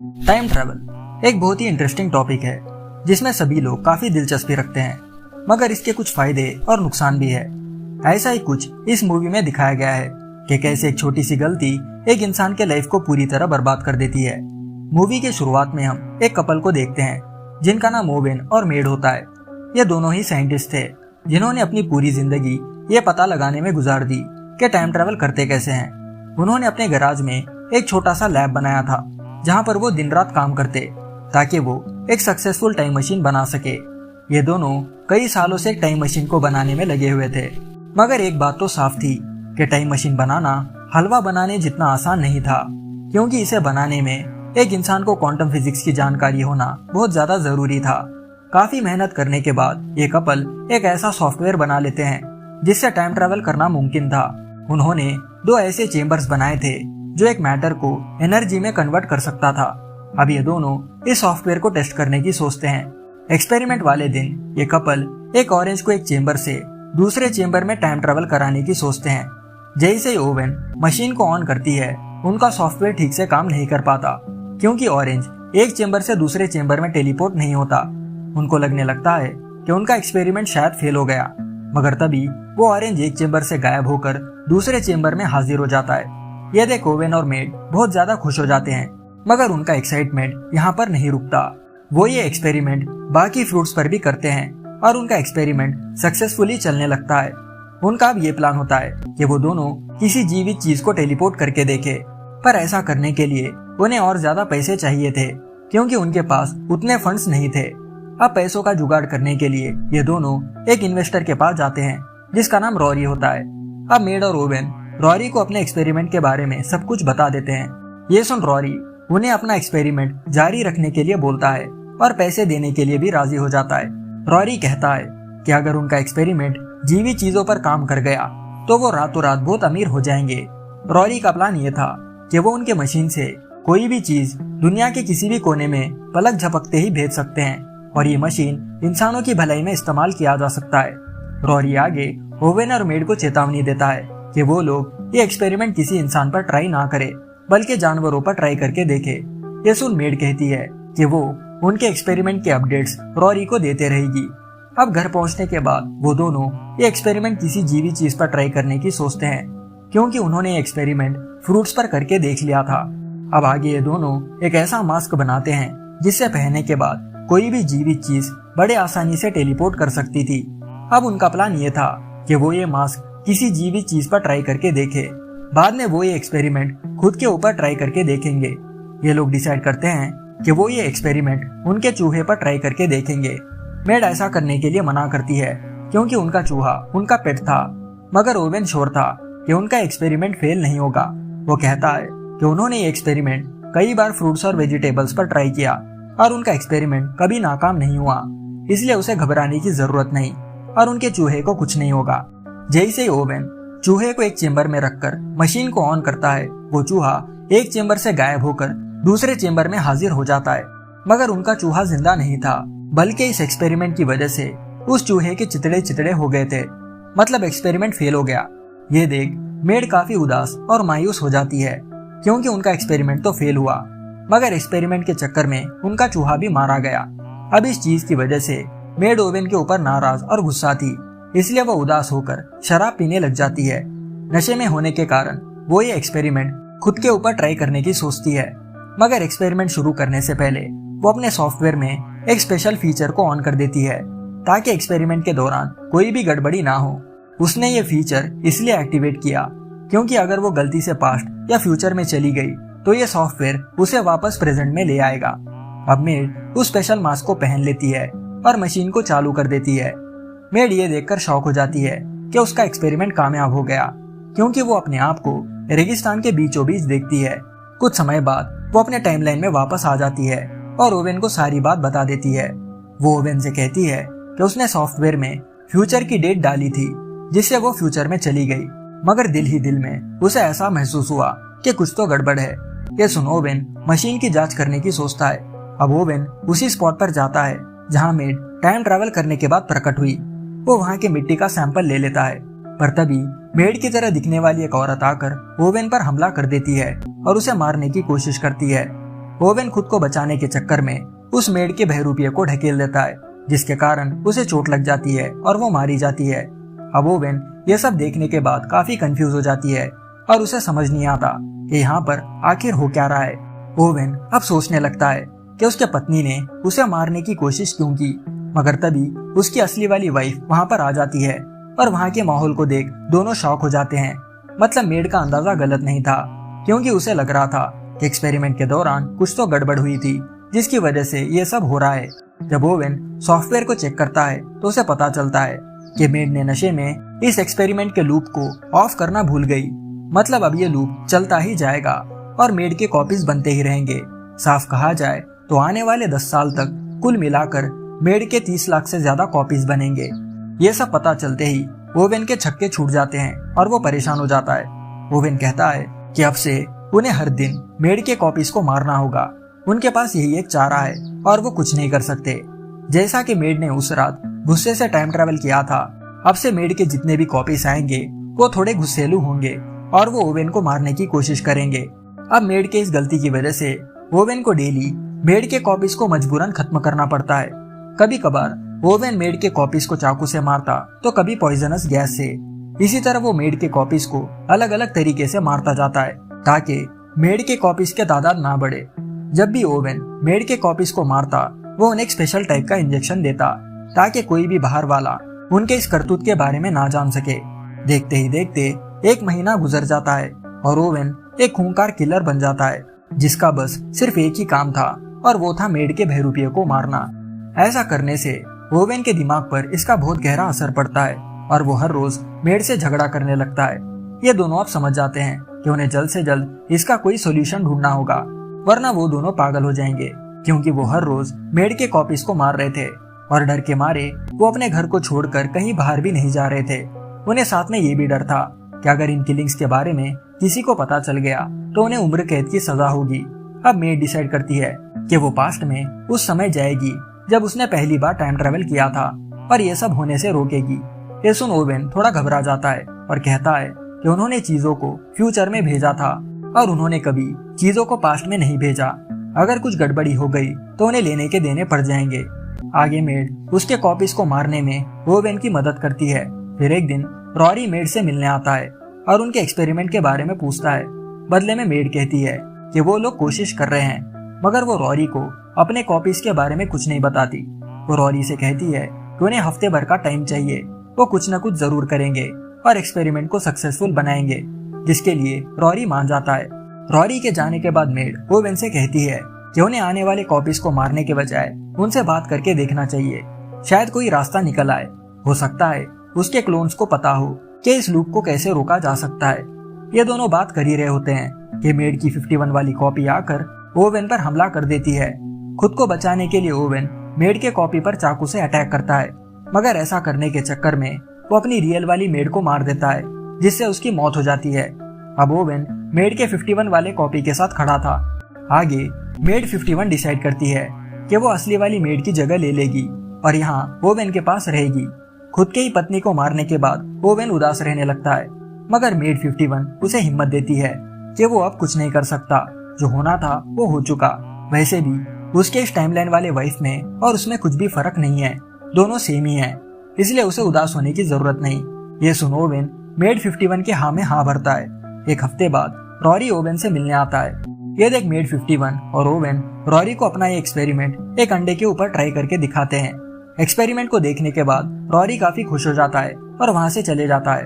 Time travel एक बहुत ही interesting topic है जिसमें सभी लोग काफी दिलचस्पी रखते हैं, मगर इसके कुछ फायदे और नुकसान भी है। ऐसा ही कुछ इस मूवी में दिखाया गया है कि कैसे एक छोटी सी गलती एक इंसान के लाइफ को पूरी तरह बर्बाद कर देती है। मूवी के शुरुआत में हम एक कपल को देखते हैं जिनका नाम ओवेन और मेड होता है। ये दोनों ही साइंटिस्ट थे जिन्होंने अपनी पूरी जिंदगी ये पता लगाने में गुजार दी कि टाइम ट्रैवल करते कैसे हैं। उन्होंने अपने गैराज में एक छोटा सा लैब बनाया था जहाँ पर वो दिन रात काम करते ताकि वो एक सक्सेसफुल टाइम मशीन बना सके। ये दोनों कई सालों से एक टाइम मशीन को बनाने में लगे हुए थे, मगर एक बात तो साफ थी कि टाइम मशीन बनाना हलवा बनाने जितना आसान नहीं था, क्योंकि इसे बनाने में एक इंसान को क्वांटम फिजिक्स की जानकारी होना बहुत ज्यादा जरूरी था। काफी मेहनत करने के बाद ये कपल एक ऐसा सॉफ्टवेयर बना लेते हैं जिससे टाइम ट्रैवल करना मुमकिन था। उन्होंने दो ऐसे चेम्बर्स बनाए थे जो एक मैटर को एनर्जी में कन्वर्ट कर सकता था। अब ये दोनों इस सॉफ्टवेयर को टेस्ट करने की सोचते हैं। एक्सपेरिमेंट वाले दिन ये कपल एक ऑरेंज को एक चेम्बर से दूसरे चेम्बर में टाइम ट्रैवल कराने की सोचते हैं। जैसे ही ओवेन मशीन को ऑन करती है, उनका सॉफ्टवेयर ठीक से काम नहीं कर पाता, क्योंकि ऑरेंज एक चेम्बर से दूसरे चेम्बर में टेलीपोर्ट नहीं होता। उनको लगने लगता है कि उनका एक्सपेरिमेंट शायद फेल हो गया, मगर तभी वो ऑरेंज एक चेम्बर से गायब होकर दूसरे चेम्बर में हाजिर हो जाता है। यह देख ओवेन और मेड बहुत ज्यादा खुश हो जाते हैं, मगर उनका एक्साइटमेंट यहाँ पर नहीं रुकता। वो ये एक्सपेरिमेंट बाकी फ्रूट्स पर भी करते हैं और उनका एक्सपेरिमेंट सक्सेसफुली चलने लगता है। उनका अब ये प्लान होता है कि वो दोनों किसी जीवित चीज को टेलीपोर्ट करके देखे, पर ऐसा करने के लिए उन्हें और ज्यादा पैसे चाहिए थे, क्योंकि उनके पास उतने फंड्स नहीं थे। अब पैसों का जुगाड़ करने के लिए ये दोनों एक इन्वेस्टर के पास जाते हैं जिसका नाम रॉरी होता है। अब मेड और ओवेन रॉरी को अपने एक्सपेरिमेंट के बारे में सब कुछ बता देते हैं। ये सुन रॉरी उन्हें अपना एक्सपेरिमेंट जारी रखने के लिए बोलता है और पैसे देने के लिए भी राजी हो जाता है। रॉरी कहता है कि अगर उनका एक्सपेरिमेंट जीवित चीजों पर काम कर गया तो वो रातों रात बहुत अमीर हो जाएंगे। रॉरी का प्लान ये था कि वो उनके मशीन से कोई भी चीज दुनिया के किसी भी कोने में पलक झपकते ही भेज सकते हैं, और ये मशीन इंसानों की भलाई में इस्तेमाल किया जा सकता है। रॉरी आगे ओवेन और मेड को चेतावनी देता है कि वो लोग ये एक्सपेरिमेंट किसी इंसान पर ट्राई ना करे, बल्कि जानवरों पर ट्राई करके देखे। ये सुन मेड कहती है कि वो उनके एक्सपेरिमेंट के अपडेट्स रॉरी को देते रहेगी। अब घर पहुंचने के बाद वो दोनों ये एक्सपेरिमेंट किसी जीवित चीज पर ट्राई करने की सोचते हैं, क्योंकि उन्होंने ये एक्सपेरिमेंट फ्रूट्स पर करके देख लिया था। अब आगे ये दोनों एक ऐसा मास्क बनाते हैं जिससे पहनने के बाद कोई भी जीवित चीज बड़े आसानी से टेलीपोर्ट कर सकती थी। अब उनका प्लान ये था कि वो ये मास्क किसी जीवित चीज पर ट्राई करके देखे, बाद में वो ये एक्सपेरिमेंट खुद के ऊपर ट्राई करके देखेंगे। ये लोग डिसाइड करते हैं कि वो ये एक्सपेरिमेंट उनके चूहे पर ट्राई करके देखेंगे। मेड ऐसा करने के लिए मना करती है, क्योंकि उनका चूहा उनका पेट था, मगर ओवेन श्योर था कि उनका एक्सपेरिमेंट फेल नहीं होगा। वो कहता है कि उन्होंने ये एक्सपेरिमेंट कई बार फ्रूट्स और वेजिटेबल्स पर ट्राई किया और उनका एक्सपेरिमेंट कभी नाकाम नहीं हुआ, इसलिए उसे घबराने की जरूरत नहीं और उनके चूहे को कुछ नहीं होगा। जैसे ही ओवेन चूहे को एक चेम्बर में रखकर मशीन को ऑन करता है, वो चूहा एक चेम्बर से गायब होकर दूसरे चेम्बर में हाजिर हो जाता है, मगर उनका चूहा जिंदा नहीं था, बल्कि इस एक्सपेरिमेंट की वजह से उस चूहे के चितड़े चितड़े हो गए थे। मतलब एक्सपेरिमेंट फेल हो गया। ये देख मेड काफी उदास और मायूस हो जाती है, क्योंकि उनका एक्सपेरिमेंट तो फेल हुआ, मगर एक्सपेरिमेंट के चक्कर में उनका चूहा भी मारा गया। अब इस चीज की वजह से मेड ओवेन के ऊपर नाराज और गुस्सा थी, इसलिए वो उदास होकर शराब पीने लग जाती है। नशे में होने के कारण वो ये एक्सपेरिमेंट खुद के ऊपर ट्राई करने की सोचती है, मगर एक्सपेरिमेंट शुरू करने से पहले वो अपने सॉफ्टवेयर में एक स्पेशल फीचर को ऑन कर देती है ताकि एक्सपेरिमेंट के दौरान कोई भी गड़बड़ी ना हो। उसने ये फीचर इसलिए एक्टिवेट किया क्योंकि अगर वो गलती से पास्ट या फ्यूचर में चली गई तो ये सॉफ्टवेयर उसे वापस प्रेजेंट में ले आएगा। अब मेड उस स्पेशल मास्क को पहन लेती है और मशीन को चालू कर देती है। मेड ये देखकर शॉक हो जाती है कि उसका एक्सपेरिमेंट कामयाब हो गया, क्योंकि वो अपने आप को रेगिस्तान के बीचों बीच देखती है। कुछ समय बाद वो अपने टाइमलाइन में वापस आ जाती है और ओवेन को सारी बात बता देती है। वो ओवेन से कहती है कि उसने सॉफ्टवेयर में फ्यूचर की डेट डाली थी जिससे वो फ्यूचर में चली गई, मगर दिल ही दिल में उसे ऐसा महसूस हुआ कि कुछ तो गड़बड़ है। ये सुन ओवेन मशीन की जांच करने की सोचता है। अब ओवेन उसी स्पॉट पर जाता है जहाँ मेड टाइम ट्रैवल करने के बाद प्रकट हुई। वो वहाँ के मिट्टी का सैंपल ले लेता है, पर तभी मेड की तरह दिखने वाली एक औरत आकर ओवेन पर हमला कर देती है और उसे मारने की कोशिश करती है। ओवेन खुद को बचाने के चक्कर में उस मेड के बहरूपिये को ढकेल देता है, जिसके कारण उसे चोट लग जाती है और वो मारी जाती है। अब ओवेन ये सब देखने के बाद काफी कंफ्यूज हो जाती है और उसे समझ नहीं आता कि यहाँ पर आखिर हो क्या रहा है। ओवेन अब सोचने लगता है कि उसके पत्नी ने उसे मारने की कोशिश क्यों की, मगर तभी उसकी असली वाली वाइफ वहाँ पर आ जाती है और वहाँ के माहौल को देख दोनों शॉक हो जाते हैं। मतलब मेड का अंदाजा गलत नहीं था, क्योंकि उसे लग रहा था कि एक्सपेरिमेंट के दौरान कुछ तो गड़बड़ हुई थी, जिसकी वजह से ये सब हो रहा है। जब ओवेन सॉफ्टवेयर को चेक करता है तो उसे पता चलता है कि मेड ने नशे में इस एक्सपेरिमेंट के लूप को ऑफ करना भूल गई। मतलब अब ये लूप चलता ही जाएगा और मेड के कॉपीज बनते ही रहेंगे। साफ कहा जाए तो आने वाले 10 साल तक कुल मिलाकर मेड के 30 लाख से ज्यादा कॉपीज बनेंगे। ये सब पता चलते ही ओवेन के छक्के छूट जाते हैं और वो परेशान हो जाता है। ओवेन कहता है कि अब से उन्हें हर दिन मेड के कॉपीज को मारना होगा। उनके पास यही एक चारा है और वो कुछ नहीं कर सकते। जैसा कि मेड ने उस रात गुस्से से टाइम ट्रैवल किया था, अब से मेड के जितने भी कॉपीज आएंगे वो थोड़े गुस्सेलू होंगे और वो ओवेन को मारने की कोशिश करेंगे। अब मेड के इस गलती की वजह से ओवेन को डेली मेड के कॉपीज को मजबूरन खत्म करना पड़ता है। कभी कभार ओवेन मेड के कॉपीज को चाकू से मारता तो कभी पॉइजनस गैस से। इसी तरह वो मेड के कॉपीज को अलग अलग तरीके से मारता जाता है ताकि मेड के कॉपीज के तादाद ना बढ़े। जब भी ओवेन मेड के कॉपीज को मारता वो उन्हें एक स्पेशल टाइप का इंजेक्शन देता ताकि कोई भी बाहर वाला उनके इस करतूत के बारे में ना जान सके। देखते ही देखते 1 महीना गुजर जाता है और ओवेन एक खूंखार किलर बन जाता है, जिसका बस सिर्फ एक ही काम था और वो था मेड के बहरूपिये को मारना। ऐसा करने से ओवेन के दिमाग पर इसका बहुत गहरा असर पड़ता है और वो हर रोज मेड से झगड़ा करने लगता है। ये दोनों अब समझ जाते हैं कि उन्हें जल्द से जल्द इसका कोई सोल्यूशन ढूंढना होगा, वरना वो दोनों पागल हो जाएंगे, क्योंकि वो हर रोज मेड के कॉपीज को मार रहे थे और डर के मारे वो अपने घर को छोड़कर कहीं बाहर भी नहीं जा रहे थे। उन्हें साथ में ये भी डर था कि अगर इन किलिंग्स के बारे में किसी को पता चल गया तो उन्हें उम्र कैद की सजा होगी। अब मेड डिसाइड करती है कि वो पास्ट में उस समय जाएगी जब उसने पहली बार टाइम ट्रैवल किया था और ये सब होने से रोकेगी। ये सुन ओवेन थोड़ा घबरा जाता है और कहता है कि उन्होंने चीजों को फ्यूचर में भेजा था और उन्होंने कभी चीजों को पास्ट में नहीं भेजा। अगर कुछ गड़बड़ी हो गई तो उन्हें लेने के देने पड़ जाएंगे। आगे मेड उसके कॉपीज को मारने में ओवेन की मदद करती है। फिर एक दिन रॉरी मेड से मिलने आता है और उनके एक्सपेरिमेंट के बारे में पूछता है। बदले में मेड कहती है कि वो लोग कोशिश कर रहे हैं, मगर वो रॉरी को अपने कॉपीज के बारे में कुछ नहीं बताती। वो रॉरी से कहती है कि उन्हें हफ्ते भर का टाइम चाहिए, वो कुछ न कुछ जरूर करेंगे और एक्सपेरिमेंट को सक्सेसफुल बनाएंगे, जिसके लिए रॉरी मान जाता है। रॉरी के जाने के बाद मेड ओवेन से कहती है कि उन्हें आने वाले कॉपीज को मारने के बजाय उनसे बात करके देखना चाहिए, शायद कोई रास्ता निकल आए। हो सकता है उसके क्लोन्स को पता हो कि इस लूप को कैसे रोका जा सकता है। ये दोनों बात कर ही रहे होते हैं कि मेड की 51 वाली कॉपी आकर ओवेन पर हमला कर देती है। खुद को बचाने के लिए ओवेन मेड के कॉपी पर चाकू से अटैक करता है, मगर ऐसा करने के चक्कर में वो अपनी रियल वाली मेड को मार देता है, जिससे उसकी मौत हो जाती है। अब ओवेन मेड के 51 वाले कॉपी के साथ खड़ा था। आगे मेड 51 डिसाइड करती है कि वो असली वाली मेड की जगह ले लेगी और यहाँ ओवेन के पास रहेगी। खुद के ही पत्नी को मारने के बाद ओवेन उदास रहने लगता है, मगर मेड 51 उसे हिम्मत देती है कि वो अब कुछ नहीं कर सकता, जो होना था वो हो चुका। वैसे भी उसके इस टाइमलाइन वाले वाइफ में और उसमें कुछ भी फर्क नहीं है, दोनों सेम ही हैं, इसलिए उसे उदास होने की जरूरत नहीं। ये सुन ओवेन मेड 51 के हाँ में हाँ भरता है। एक हफ्ते बाद रॉरी ओवेन से मिलने आता है। ये देख मेड 51 और ओवेन रॉरी को अपना ये एक्सपेरिमेंट एक अंडे के ऊपर ट्राई करके दिखाते हैं। एक्सपेरिमेंट को देखने के बाद रॉरी काफी खुश हो जाता है और वहाँ से चले जाता है।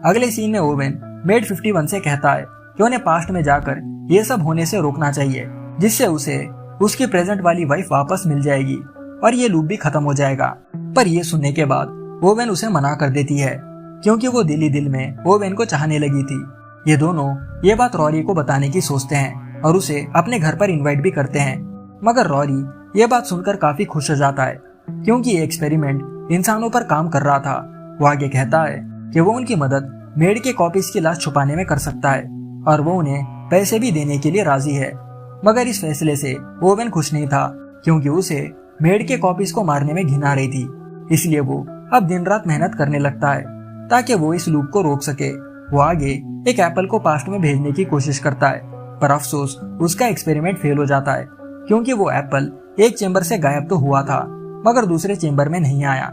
अगले सीन में ओवेन मेड 51 से कहता है कि उन्हें पास्ट में जाकर ये सब होने से रोकना चाहिए, जिससे उसे उसकी प्रेजेंट वाली वाइफ वापस मिल जाएगी और ये लूप भी खत्म हो जाएगा। पर ये सुनने के बाद ओवेन उसे मना कर देती है, क्योंकि वो दिल ही दिल में ओवेन को चाहने लगी थी। ये दोनों ये बात रॉरी को बताने की सोचते हैं और उसे अपने घर पर इनवाइट भी करते हैं, मगर रॉरी ये बात सुनकर काफी खुश हो जाता है, क्योंकि ये एक्सपेरिमेंट इंसानों पर काम कर रहा था। वो आगे कहता है कि वो उनकी मदद मेड के कॉपीज की लाश छुपाने में कर सकता है और वो उन्हें पैसे भी देने के लिए राजी है। मगर इस फैसले से ओवेन खुश नहीं था, क्योंकि उसे मेड के कॉपीज को मारने में घिन आ रही थी। इसलिए वो अब दिन रात मेहनत करने लगता है ताकि वो इस लूप को रोक सके। वो आगे एक एप्पल को पास्ट में भेजने की कोशिश करता है पर अफसोस उसका एक्सपेरिमेंट फेल हो जाता है, क्योंकि वो एप्पल एक चेंबर से गायब तो हुआ था मगर दूसरे चेंबर में नहीं आया।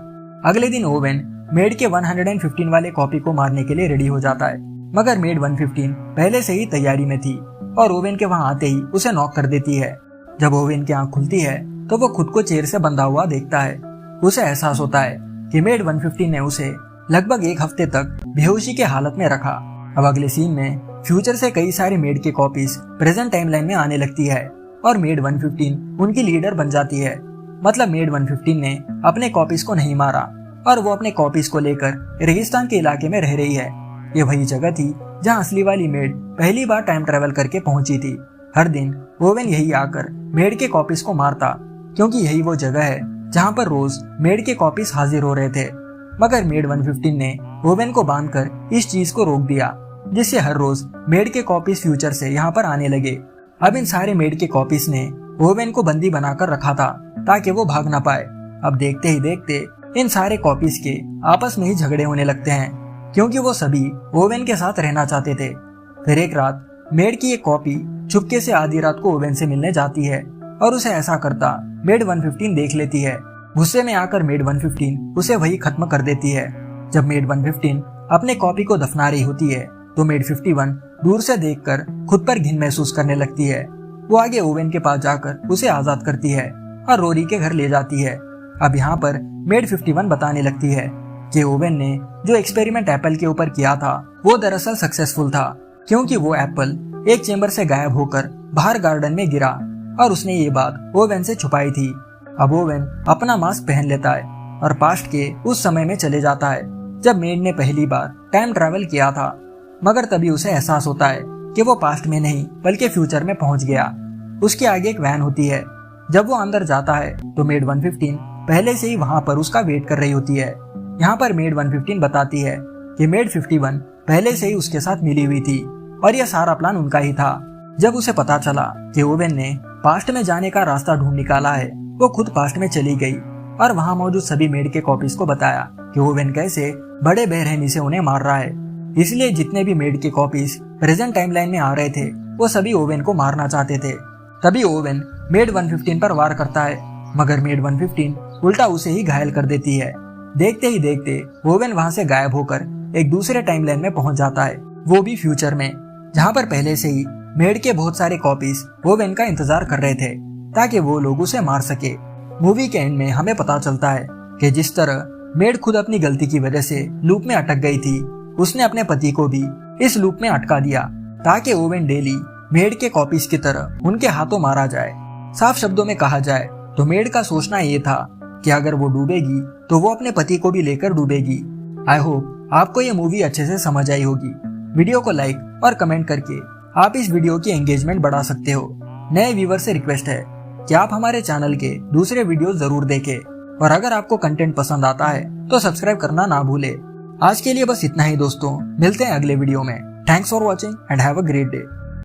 अगले दिन ओवेन मेड के 115 वाले कॉपी को मारने के लिए रेडी हो जाता है, मगर मेड 115 पहले से ही तैयारी में थी और ओवेन के वहां आते ही उसे नॉक कर देती है। जब ओवेन की आंख खुलती है तो वो खुद को चेयर से बंधा हुआ देखता है। उसे एहसास होता है कि मेड 115 ने उसे लगभग एक हफ्ते तक बेहोशी के हालत में रखा। अब अगले सीन में फ्यूचर से कई सारे मेड के कॉपीज प्रेजेंट टाइमलाइन में आने लगती है और मेड 115 उनकी लीडर बन जाती है। मतलब मेड 115 ने अपने कॉपीज को नहीं मारा और वो अपने कॉपीज को लेकर रेगिस्तान के इलाके में रह रही है। ये वही जगह थी जहाँ असली वाली मेड पहली बार टाइम ट्रेवल करके पहुंची थी। हर दिन ओवेन यही आकर मेड के कॉपीज को मारता, क्योंकि यही वो जगह है जहाँ पर रोज मेड के कॉपीज हाजिर हो रहे थे। मगर मेड 115 ने ओवेन को बांधकर इस चीज को रोक दिया, जिससे हर रोज मेड के कॉपीज फ्यूचर से यहाँ पर आने लगे। अब इन सारे मेड के कॉपीज ने ओवेन को बंदी बनाकर रखा था ताकि वो भाग ना पाए। अब देखते ही देखते इन सारे कॉपीज के आपस में ही झगड़े होने लगते हैं, क्योंकि वो सभी ओवेन के साथ रहना चाहते थे। फिर एक रात मेड की एक कॉपी चुपके से आधी रात को ओवेन से मिलने जाती है और उसे ऐसा करता मेड 115 देख लेती है। गुस्से में आकर मेड 115 उसे वही खत्म कर देती है। जब मेड 115 अपने कॉपी को दफना रही होती है तो मेड 51 दूर से देखकर खुद पर घिन महसूस करने लगती है। वो आगे ओवेन के पास जाकर उसे आजाद करती है और रोरी के घर ले जाती है। अब यहाँ पर मेड 51 बताने लगती है कि ओवेन ने जो एक्सपेरिमेंट एप्पल के ऊपर किया था वो दरअसल सक्सेसफुल था, क्योंकि वो एप्पल एक चेंबर से गायब होकर बाहर गार्डन में गिरा और उसने ये बात ओवेन से छुपाई थी। अब ओवेन अपना मास्क पहन लेता है और पास्ट के उस समय में चले जाता है जब मेड ने पहली बार टाइम ट्रैवल किया था। मगर तभी उसे एहसास होता है कि वो पास्ट में नहीं बल्कि फ्यूचर में पहुंच गया। उसके आगे एक वैन होती है। जब वो अंदर जाता है तो मेड 115 पहले से ही वहां पर उसका वेट कर रही होती है। यहाँ पर मेड 115 बताती है कि मेड 51 पहले से ही उसके साथ मिली हुई थी और यह सारा प्लान उनका ही था। जब उसे पता चला कि ओवेन ने पास्ट में जाने का रास्ता ढूंढ निकाला है, वो खुद पास्ट में चली गई और वहां मौजूद सभी मेड के कॉपीज को बताया कि ओवेन कैसे बड़े बेरहमी से उन्हें मार रहा है। इसलिए जितने भी मेड के कॉपीज प्रेजेंट टाइमलाइन में आ रहे थे वो सभी ओवेन को मारना चाहते थे। तभी ओवेन मेड 115 पर वार करता है, मगर मेड 115 उल्टा उसे ही घायल कर देती है। देखते ही देखते ओवेन वहां से गायब होकर एक दूसरे टाइमलाइन में पहुंच जाता है, वो भी फ्यूचर में, जहां पर पहले से ही मेड के बहुत सारे कॉपीज ओवेन का इंतजार कर रहे थे ताकि वो लोग उसे मार सके। मूवी के एंड में हमें पता चलता है कि जिस तरह मेड खुद अपनी गलती की वजह से लूप में अटक गई थी, उसने अपने पति को भी इस लूप में अटका दिया ताकि ओवेन डेली मेड के कॉपीज की तरह उनके हाथों मारा जाए। साफ शब्दों में कहा जाए तो मेड का सोचना ये था कि अगर वो डूबेगी तो वो अपने पति को भी लेकर डूबेगी। आई होप आपको ये मूवी अच्छे से समझ आई होगी। वीडियो को लाइक और कमेंट करके आप इस वीडियो की एंगेजमेंट बढ़ा सकते हो। नए व्यूवर से रिक्वेस्ट है कि आप हमारे चैनल के दूसरे वीडियो जरूर देखें और अगर आपको कंटेंट पसंद आता है तो सब्सक्राइब करना ना भूले। आज के लिए बस इतना ही दोस्तों, मिलते हैं अगले वीडियो में। Thanks for watching and have a great day.